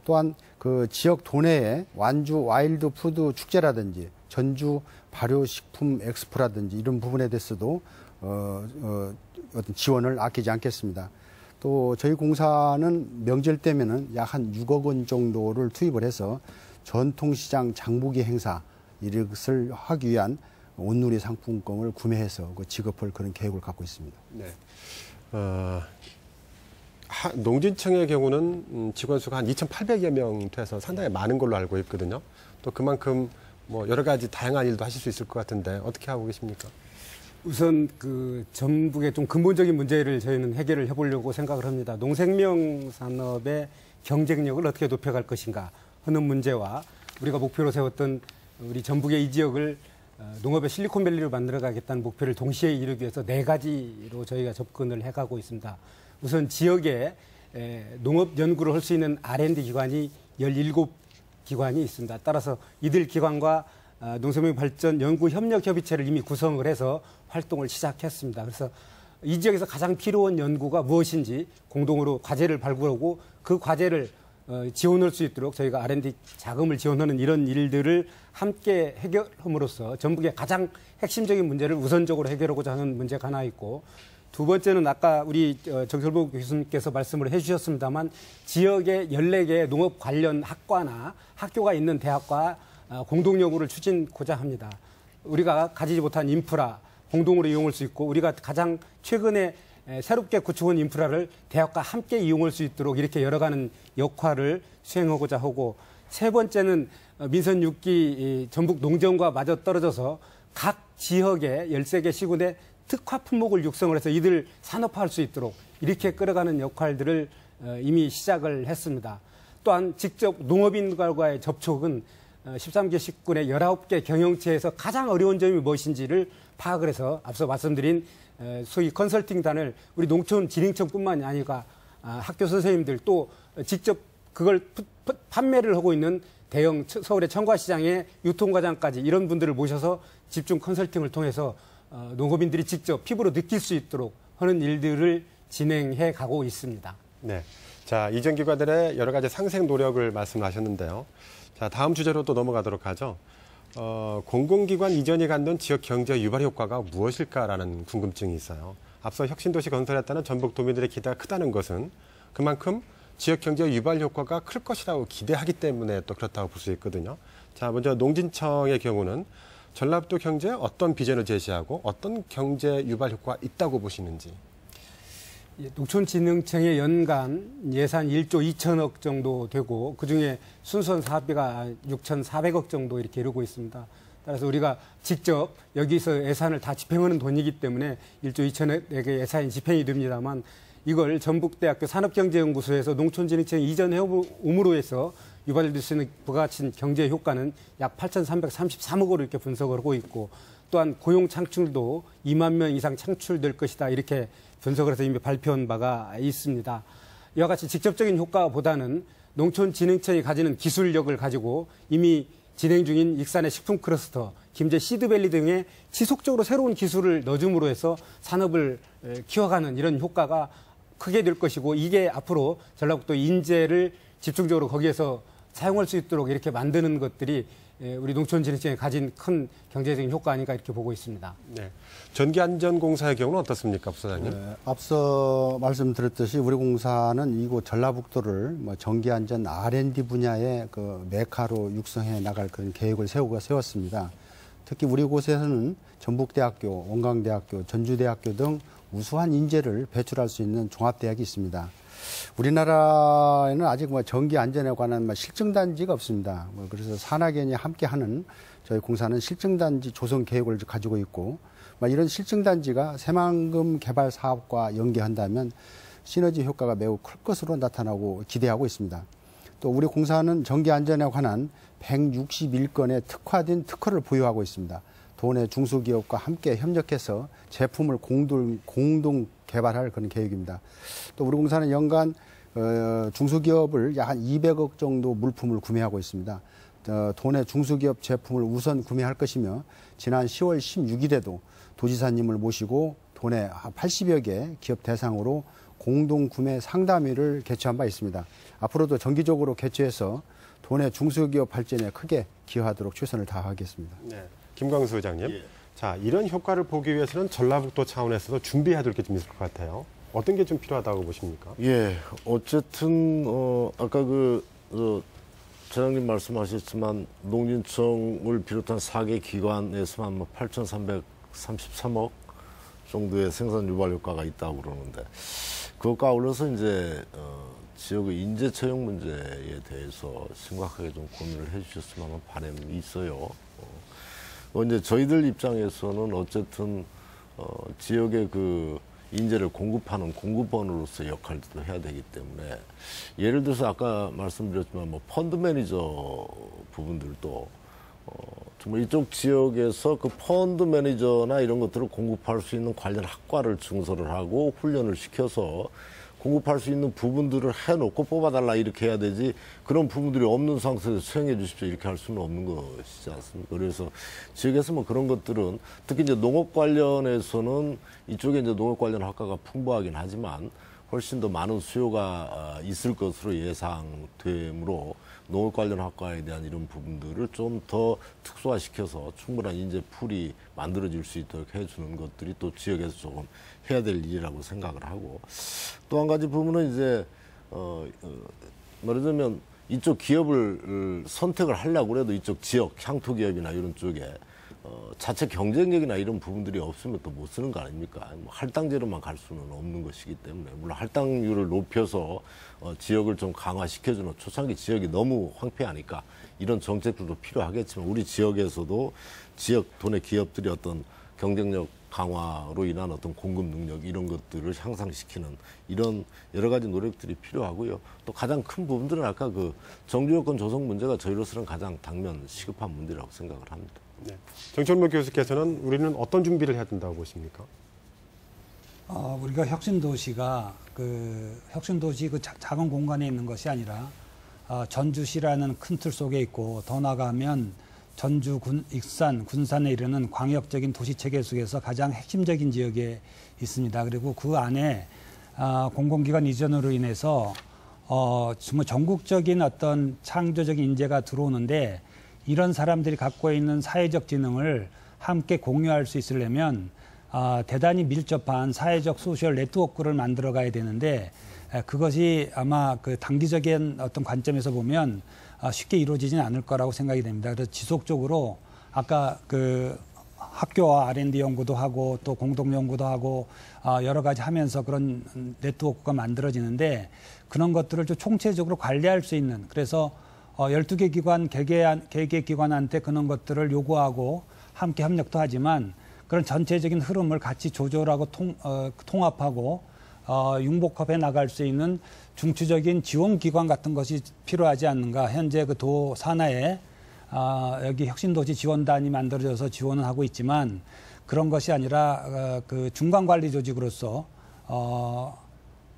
또한 그 지역 도내에 완주 와일드 푸드 축제라든지 전주 발효식품 엑스포라든지 이런 부분에 대해서도 어떤 지원을 아끼지 않겠습니다. 또 저희 공사는 명절 때면은 약 한 6억 원 정도를 투입을 해서 전통시장 장보기 행사 이것을 하기 위한 온누리 상품권을 구매해서 지급할 그런 계획을 갖고 있습니다. 네. 농진청의 경우는 직원 수가 한 2,800여 명 돼서 상당히 많은 걸로 알고 있거든요. 또 그만큼 뭐 여러 가지 다양한 일도 하실 수 있을 것 같은데 어떻게 하고 계십니까? 우선 그 전북의 좀 근본적인 문제를 저희는 해결을 해보려고 생각을 합니다. 농생명 산업의 경쟁력을 어떻게 높여갈 것인가 하는 문제와 우리가 목표로 세웠던 우리 전북의 이 지역을 농업의 실리콘밸리로 만들어가겠다는 목표를 동시에 이루기 위해서 4가지로 저희가 접근을 해가고 있습니다. 우선 지역에 농업 연구를 할 수 있는 R&D 기관이 17기관이 있습니다. 따라서 이들 기관과 농생명 발전 연구 협력 협의체를 이미 구성을 해서 활동을 시작했습니다. 그래서 이 지역에서 가장 필요한 연구가 무엇인지 공동으로 과제를 발굴하고 그 과제를 지원할 수 있도록 저희가 R&D 자금을 지원하는 이런 일들을 함께 해결함으로써 전북의 가장 핵심적인 문제를 우선적으로 해결하고자 하는 문제가 하나 있고 두 번째는 아까 우리 정철복 교수님께서 말씀을 해주셨습니다만 지역에 14개의 농업 관련 학과나 학교가 있는 대학과 공동연구를 추진고자 합니다. 우리가 가지지 못한 인프라 공동으로 이용할 수 있고 우리가 가장 최근에 새롭게 구축한 인프라를 대학과 함께 이용할 수 있도록 이렇게 열어가는 역할을 수행하고자 하고 세 번째는 민선 6기 전북 농정과 맞아 떨어져서 각 지역의 13개 시군의 특화 품목을 육성을 해서 이들 산업화할 수 있도록 이렇게 끌어가는 역할들을 이미 시작을 했습니다. 또한 직접 농업인과의 접촉은 13개 시군의 19개 경영체에서 가장 어려운 점이 무엇인지를 파악을 해서 앞서 말씀드린 소위 컨설팅단을 우리 농촌진흥청뿐만이 아니라 학교 선생님들 또 직접 그걸 판매를 하고 있는 대형 서울의 청과시장의 유통과장까지 이런 분들을 모셔서 집중 컨설팅을 통해서 농업인들이 직접 피부로 느낄 수 있도록 하는 일들을 진행해 가고 있습니다. 네. 자, 이전 기관들의 여러 가지 상생 노력을 말씀하셨는데요. 자, 다음 주제로 또 넘어가도록 하죠. 공공기관 이전이 갖는 지역 경제 유발 효과가 무엇일까라는 궁금증이 있어요. 앞서 혁신도시 건설했다는 전북 도민들의 기대가 크다는 것은 그만큼 지역 경제 유발 효과가 클 것이라고 기대하기 때문에 또 그렇다고 볼 수 있거든요. 자, 먼저 농진청의 경우는 전라북도 경제에 어떤 비전을 제시하고 어떤 경제 유발 효과가 있다고 보시는지. 농촌진흥청의 연간 예산 1조 2천억 정도 되고 그중에 순수한 사업비가 6,400억 정도 이렇게 이루고 있습니다. 따라서 우리가 직접 여기서 예산을 다 집행하는 돈이기 때문에 1조 2천억의 예산이 집행이 됩니다만 이걸 전북대학교 산업경제연구소에서 농촌진흥청 이전 해움으로 해서 유발될 수 있는 부가가치 경제 효과는 약 8,333억으로 이렇게 분석을 하고 있고 또한 고용 창출도 2만 명 이상 창출될 것이다 이렇게 분석을 해서 이미 발표한 바가 있습니다. 이와 같이 직접적인 효과보다는 농촌진흥청이 가지는 기술력을 가지고 이미 진행 중인 익산의 식품 클러스터, 김제 시드밸리 등에 지속적으로 새로운 기술을 넣어줌으로 해서 산업을 키워가는 이런 효과가 크게 될 것이고 이게 앞으로 전라북도 인재를 집중적으로 거기에서 사용할 수 있도록 이렇게 만드는 것들이 우리 농촌진흥청이 가진 큰 경제적인 효과 아닌가 이렇게 보고 있습니다. 네. 전기안전공사의 경우는 어떻습니까, 부사장님? 네, 앞서 말씀드렸듯이 우리 공사는 이곳 전라북도를 전기안전 R&D 분야의 그 메카로 육성해 나갈 그런 계획을 세웠습니다. 특히 우리 곳에서는 전북대학교, 원광대학교, 전주대학교 등 우수한 인재를 배출할 수 있는 종합대학이 있습니다. 우리나라에는 아직 전기 안전에 관한 실증단지가 없습니다. 그래서 산학연이 함께하는 저희 공사는 실증단지 조성 계획을 가지고 있고 이런 실증단지가 새만금 개발 사업과 연계한다면 시너지 효과가 매우 클 것으로 나타나고 기대하고 있습니다. 또 우리 공사는 전기 안전에 관한 161건의 특화된 특허를 보유하고 있습니다. 도내 중소기업과 함께 협력해서 제품을 공동 개발할 그런 계획입니다. 또 우리 공사는 연간 중소기업을 약 한 200억 정도 물품을 구매하고 있습니다. 도내 중소기업 제품을 우선 구매할 것이며 지난 10월 16일에도 도지사님을 모시고 도내 80여 개 기업 대상으로 공동 구매 상담회를 개최한 바 있습니다. 앞으로도 정기적으로 개최해서 도내 중소기업 발전에 크게 기여하도록 최선을 다하겠습니다. 네. 김광수 의장님. 예. 자, 이런 효과를 보기 위해서는 전라북도 차원에서도 준비해야 될 게 좀 있을 것 같아요. 어떤 게 좀 필요하다고 보십니까? 예, 어쨌든 아까 차장님 말씀하셨지만 농진청을 비롯한 4개 기관에서만 8,333억 정도의 생산 유발 효과가 있다고 그러는데 그것과 아울러서 이제 지역의 인재 채용 문제에 대해서 심각하게 좀 고민을 해주셨으면 하는 바람이 있어요. 이제 저희들 입장에서는 어쨌든 지역의 그 인재를 공급하는 공급원으로서 역할도 해야 되기 때문에 예를 들어서 아까 말씀드렸지만 펀드 매니저 부분들도 정말 이쪽 지역에서 그 펀드 매니저나 이런 것들을 공급할 수 있는 관련 학과를 증설을 하고 훈련을 시켜서 공급할 수 있는 부분들을 해놓고 뽑아달라 이렇게 해야 되지 그런 부분들이 없는 상태에서 수행해 주십시오 이렇게 할 수는 없는 것이지 않습니까? 그래서 지역에서 그런 것들은 특히 이제 농업 관련해서는 이쪽에 이제 농업 관련 학과가 풍부하긴 하지만 훨씬 더 많은 수요가 있을 것으로 예상되므로 농업 관련 학과에 대한 이런 부분들을 좀 더 특수화시켜서 충분한 인재 풀이 만들어질 수 있도록 해주는 것들이 또 지역에서 조금 해야 될 일이라고 생각을 하고 또 한 가지 부분은 이제 말하자면 이쪽 기업을 선택을 하려고 해도 이쪽 지역 향토 기업이나 이런 쪽에 자체 경쟁력이나 이런 부분들이 없으면 또 못 쓰는 거 아닙니까? 할당제로만 갈 수는 없는 것이기 때문에 물론 할당률을 높여서 지역을 좀 강화시켜주는 초창기 지역이 너무 황폐하니까 이런 정책들도 필요하겠지만 우리 지역에서도 지역 도내 기업들이 어떤 경쟁력 강화로 인한 어떤 공급 능력 이런 것들을 향상시키는 이런 여러 가지 노력들이 필요하고요. 또 가장 큰 부분들은 아까 그 정규요건 조성 문제가 저희로서는 가장 당면 시급한 문제라고 생각을 합니다. 네. 정철모 교수께서는 우리는 어떤 준비를 해야 된다고 보십니까? 우리가 혁신도시가 혁신도시 작은 공간에 있는 것이 아니라 전주시라는 큰 틀 속에 있고 더 나가면 전주, 익산, 군산에 이르는 광역적인 도시체계 속에서 가장 핵심적인 지역에 있습니다. 그리고 그 안에 공공기관 이전으로 인해서 정말 전국적인 어떤 창조적인 인재가 들어오는데 이런 사람들이 갖고 있는 사회적 지능을 함께 공유할 수 있으려면 대단히 밀접한 사회적 소셜 네트워크를 만들어 가야 되는데 그것이 아마 그 단기적인 어떤 관점에서 보면 쉽게 이루어지지는 않을 거라고 생각이 됩니다. 그래서 지속적으로 아까 학교와 R&D 연구도 하고 또 공동 연구도 하고 여러 가지 하면서 그런 네트워크가 만들어지는데 그런 것들을 좀 총체적으로 관리할 수 있는 그래서 12개 기관, 개개 기관한테 그런 것들을 요구하고 함께 협력도 하지만 그런 전체적인 흐름을 같이 조절하고 통합하고 융복합해 나갈 수 있는 중추적인 지원 기관 같은 것이 필요하지 않는가. 현재 그 도 산하에 여기 혁신도시 지원단이 만들어져서 지원을 하고 있지만 그런 것이 아니라 그 중간관리 조직으로서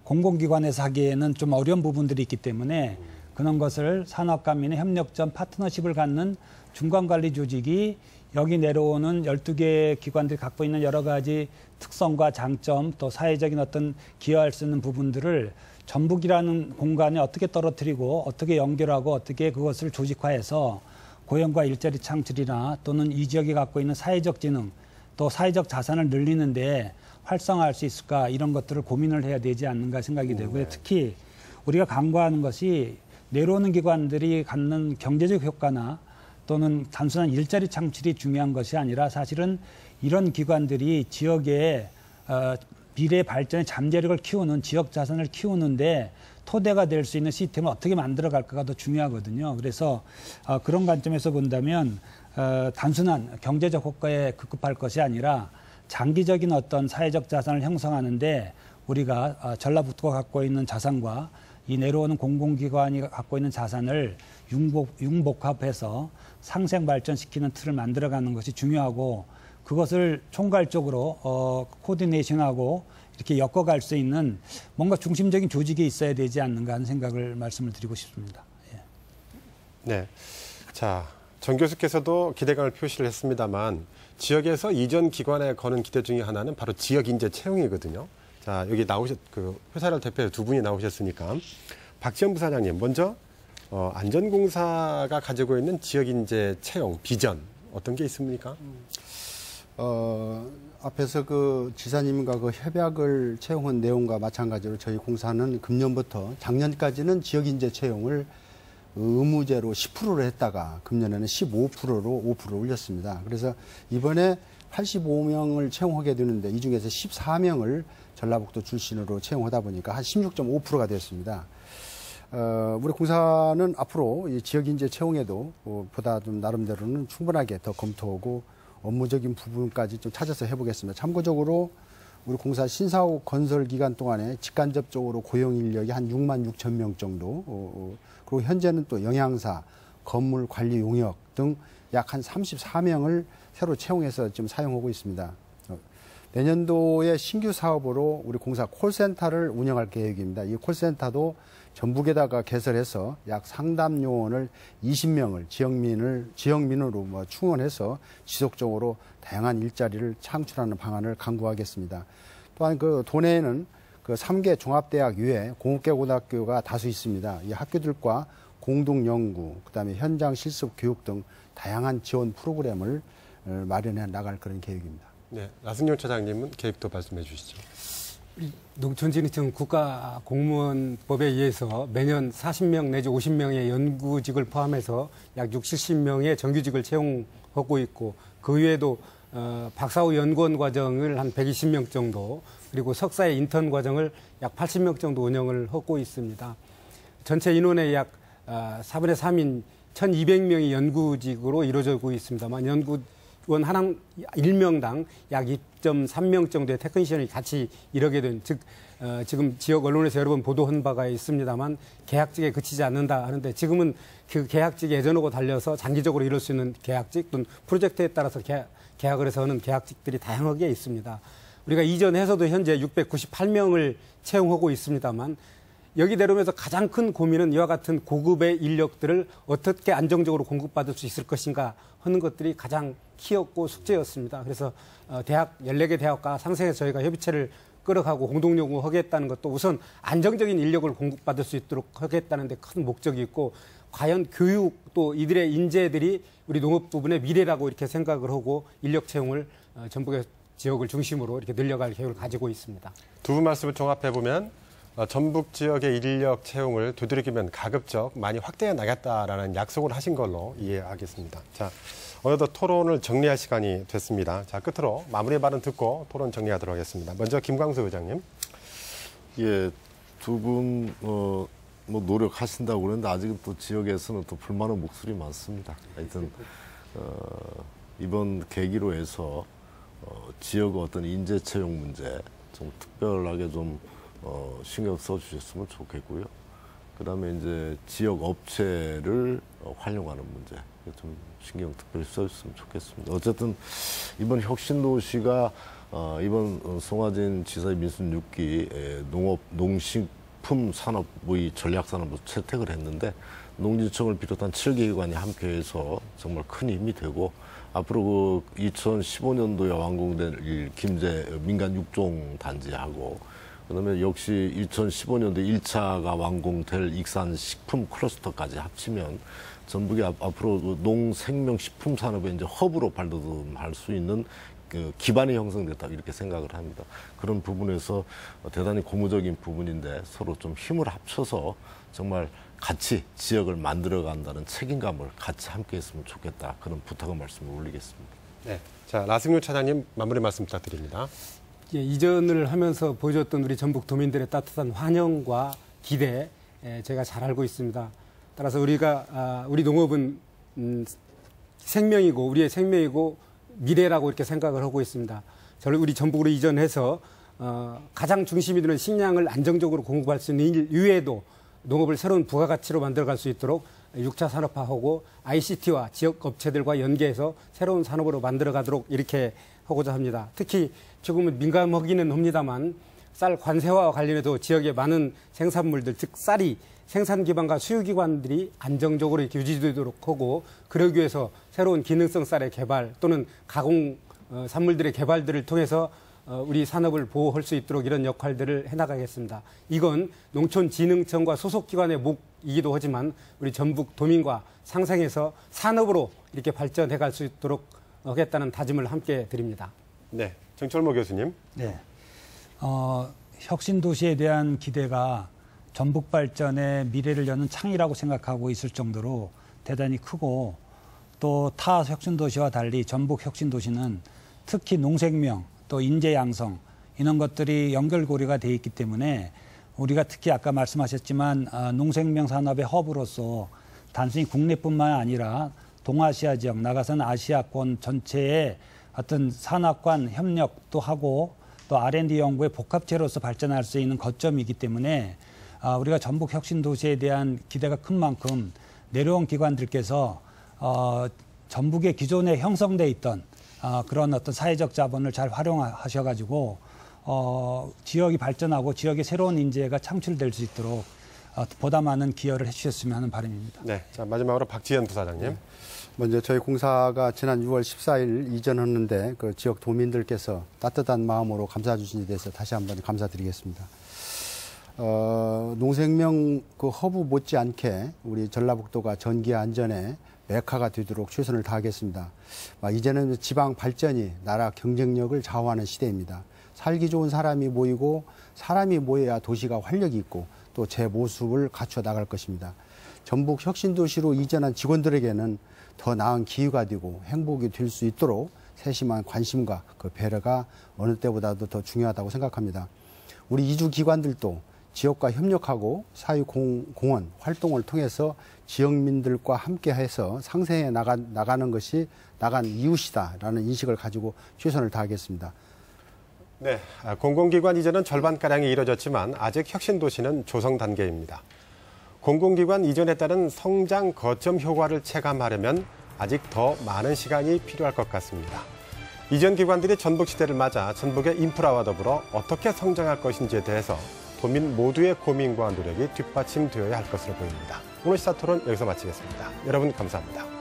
공공기관에서 하기에는 좀 어려운 부분들이 있기 때문에 그런 것을 산업간민의 협력점 파트너십을 갖는 중간관리 조직이 여기 내려오는 12개 기관들이 갖고 있는 여러 가지 특성과 장점 또 사회적인 어떤 기여할 수 있는 부분들을 전북이라는 공간에 어떻게 떨어뜨리고 어떻게 연결하고 어떻게 그것을 조직화해서 고용과 일자리 창출이나 또는 이 지역이 갖고 있는 사회적 지능 또 사회적 자산을 늘리는데 활성화할 수 있을까 이런 것들을 고민을 해야 되지 않는가 생각이 되고요. 특히 우리가 강구하는 것이 내려오는 기관들이 갖는 경제적 효과나 또는 단순한 일자리 창출이 중요한 것이 아니라 사실은 이런 기관들이 지역의 미래 발전의 잠재력을 키우는 지역 자산을 키우는데 토대가 될 수 있는 시스템을 어떻게 만들어 갈까가 더 중요하거든요. 그래서 그런 관점에서 본다면 단순한 경제적 효과에 급급할 것이 아니라 장기적인 어떤 사회적 자산을 형성하는데 우리가 전라북도가 갖고 있는 자산과 이 내려오는 공공기관이 갖고 있는 자산을 융복합해서 상생 발전시키는 틀을 만들어가는 것이 중요하고 그것을 총괄적으로 코디네이션하고 이렇게 엮어갈 수 있는 뭔가 중심적인 조직이 있어야 되지 않는가 하는 생각을 말씀을 드리고 싶습니다. 예. 네. 자, 정 교수께서도 기대감을 표시를 했습니다만 지역에서 이전 기관에 거는 기대 중에 하나는 바로 지역 인재 채용이거든요. 자, 여기 그 회사를 대표해서 두 분이 나오셨으니까 박지원 부사장님, 먼저 안전공사가 가지고 있는 지역 인재 채용 비전 어떤 게 있습니까? 앞에서 그 지사님과 그 협약을 채용한 내용과 마찬가지로 저희 공사는 금년부터 작년까지는 지역 인재 채용을 의무제로 10%로 했다가 금년에는 15%로 5%를 올렸습니다. 그래서 이번에 85명을 채용하게 되는데 이 중에서 14명을 전라북도 출신으로 채용하다 보니까 한 16.5%가 됐습니다. 우리 공사는 앞으로 이 지역 인재 채용에도 보다 좀 나름대로는 충분하게 더 검토하고 업무적인 부분까지 좀 찾아서 해보겠습니다. 참고적으로 우리 공사 신사옥 건설 기간 동안에 직간접적으로 고용 인력이 한 6만 6천 명 정도, 그리고 현재는 또 영양사, 건물 관리 용역 등 약 한 34명을 새로 채용해서 지금 사용하고 있습니다. 내년도에 신규 사업으로 우리 공사 콜센터를 운영할 계획입니다. 이 콜센터도 전북에다가 개설해서 약 상담 요원을 20명을 지역민으로 충원해서 지속적으로 다양한 일자리를 창출하는 방안을 강구하겠습니다. 또한 그 도내에는 그 3개 종합대학 이외에 공업계 고등학교가 다수 있습니다. 이 학교들과 공동 연구, 그다음에 현장 실습 교육 등 다양한 지원 프로그램을 마련해 나갈 그런 계획입니다. 네, 나승용 차장님은 계획도 말씀해 주시죠. 농촌진흥청 국가공무원법에 의해서 매년 40명 내지 50명의 연구직을 포함해서 약 60, 70명의 정규직을 채용하고 있고 그 외에도 박사 후 연구원 과정을 한 120명 정도 그리고 석사의 인턴 과정을 약 80명 정도 운영을 하고 있습니다. 전체 인원의 약 4분의 3인 1,200명이 연구직으로 이루어지고 있습니다만 연구원 한 1명당 약 2.3명 정도의 테크니션이 같이 일하게 된, 즉 지금 지역 언론에서 여러 번 보도한 바가 있습니다만 계약직에 그치지 않는다 하는데 지금은 그 계약직이 예전하고 달려서 장기적으로 이룰 수 있는 계약직 또는 프로젝트에 따라서 계약을 해서 하는 계약직들이 다양하게 있습니다. 우리가 이전에서도 현재 698명을 채용하고 있습니다만 여기 내려오면서 가장 큰 고민은 이와 같은 고급의 인력들을 어떻게 안정적으로 공급받을 수 있을 것인가 하는 것들이 가장 키였고 숙제였습니다. 그래서 대학 14개 대학과 상생해서 저희가 협의체를 끌어가고 공동연구 하겠다는 것도 우선 안정적인 인력을 공급받을 수 있도록 하겠다는 데 큰 목적이 있고 과연 교육 또 이들의 인재들이 우리 농업 부분의 미래라고 이렇게 생각을 하고 인력 채용을 전북의 지역을 중심으로 이렇게 늘려갈 계획을 가지고 있습니다. 두 분 말씀을 종합해 보면 전북 지역의 인력 채용을 되도록이면 가급적 많이 확대해 나겠다라는 약속을 하신 걸로 이해하겠습니다. 자, 어느덧 토론을 정리할 시간이 됐습니다. 자, 끝으로 마무리 발언 듣고 토론 정리하도록 하겠습니다. 먼저 김광수 의장님. 예, 두 분 뭐 노력하신다고 그러는데 아직은 또 지역에서는 또 불만의 목소리 많습니다. 하여튼 이번 계기로 해서 지역 어떤 인재 채용 문제 좀 특별하게 좀 신경 써주셨으면 좋겠고요. 그다음에 이제 지역 업체를 활용하는 문제 좀 신경 특별히 써주셨으면 좋겠습니다. 어쨌든 이번 혁신도시가 이번 송하진 지사의 민선 6기 농업 농식품 산업의 전략산업으로 채택을 했는데 농진청을 비롯한 7개 기관이 함께해서 정말 큰 힘이 되고 앞으로 그 2015년도에 완공될 김제 민간 육종 단지하고 그다음에 역시 2015년도 1차가 완공될 익산 식품 클러스터까지 합치면 전북이 앞으로 농생명식품 산업의 이제 허브로 발돋움할 수 있는 그 기반이 형성됐다 이렇게 생각을 합니다. 그런 부분에서 대단히 고무적인 부분인데 서로 좀 힘을 합쳐서 정말 같이 지역을 만들어간다는 책임감을 같이 함께했으면 좋겠다 그런 부탁의 말씀을 올리겠습니다. 네, 자 나승윤 차장님 마무리 말씀 부탁드립니다. 예, 이전을 하면서 보여줬던 우리 전북 도민들의 따뜻한 환영과 기대 제가 잘 알고 있습니다. 따라서 우리 농업은 생명이고 우리의 생명이고 미래라고 이렇게 생각을 하고 있습니다. 저를 우리 전북으로 이전해서 가장 중심이 되는 식량을 안정적으로 공급할 수 있는 일 이외에도 농업을 새로운 부가가치로 만들어갈 수 있도록 6차 산업화하고 ICT와 지역 업체들과 연계해서 새로운 산업으로 만들어가도록 이렇게 하고자 합니다. 특히 조금은 민감하기는 합니다만 쌀 관세화와 관련해서 지역의 많은 생산물들, 즉 쌀이 생산 기반과 수요 기관들이 안정적으로 이렇게 유지되도록 하고 그러기 위해서 새로운 기능성 쌀의 개발 또는 가공 산물들의 개발들을 통해서 우리 산업을 보호할 수 있도록 이런 역할들을 해나가겠습니다. 이건 농촌진흥청과 소속기관의 몫이기도 하지만 우리 전북 도민과 상생해서 산업으로 이렇게 발전해 갈 수 있도록 하겠다는 다짐을 함께 드립니다. 네, 정철모 교수님. 네, 혁신도시에 대한 기대가 전북 발전의 미래를 여는 창이라고 생각하고 있을 정도로 대단히 크고 또 타 혁신도시와 달리 전북 혁신도시는 특히 농생명 또 인재 양성 이런 것들이 연결고리가 돼 있기 때문에 우리가 특히 아까 말씀하셨지만 농생명 산업의 허브로서 단순히 국내뿐만 아니라 동아시아 지역 나가서는 아시아권 전체의 어떤 산업 간 협력도 하고 또 R&D 연구의 복합체로서 발전할 수 있는 거점이기 때문에 우리가 전북 혁신도시에 대한 기대가 큰 만큼 내려온 기관들께서 전북의 기존에 형성돼 있던 그런 어떤 사회적 자본을 잘 활용하셔가지고 지역이 발전하고 지역의 새로운 인재가 창출될 수 있도록 보다 많은 기여를 해주셨으면 하는 바람입니다. 네, 자 마지막으로 박지현 부사장님. 네. 먼저 저희 공사가 지난 6월 14일 이전했는데 그 지역 도민들께서 따뜻한 마음으로 감사해 주신 데 대해서 다시 한번 감사드리겠습니다. 농생명 그 허브 못지않게 우리 전라북도가 전기 안전에 메카가 되도록 최선을 다하겠습니다. 이제는 지방 발전이 나라 경쟁력을 좌우하는 시대입니다. 살기 좋은 사람이 모이고 사람이 모여야 도시가 활력이 있고 또 제 모습을 갖춰 나갈 것입니다. 전북 혁신도시로 이전한 직원들에게는 더 나은 기회가 되고 행복이 될 수 있도록 세심한 관심과 그 배려가 어느 때보다도 더 중요하다고 생각합니다. 우리 이주 기관들도 지역과 협력하고 사회공헌 활동을 통해서 지역민들과 함께해서 상생해 나가는 것이 나간 이웃이다라는 인식을 가지고 최선을 다하겠습니다. 네, 공공기관 이전은 절반가량이 이뤄졌지만 아직 혁신도시는 조성 단계입니다. 공공기관 이전에 따른 성장 거점 효과를 체감하려면 아직 더 많은 시간이 필요할 것 같습니다. 이전 기관들이 전북 시대를 맞아 전북의 인프라와 더불어 어떻게 성장할 것인지에 대해서 도민 모두의 고민과 노력이 뒷받침되어야 할 것으로 보입니다. 오늘 시사토론 여기서 마치겠습니다. 여러분 감사합니다.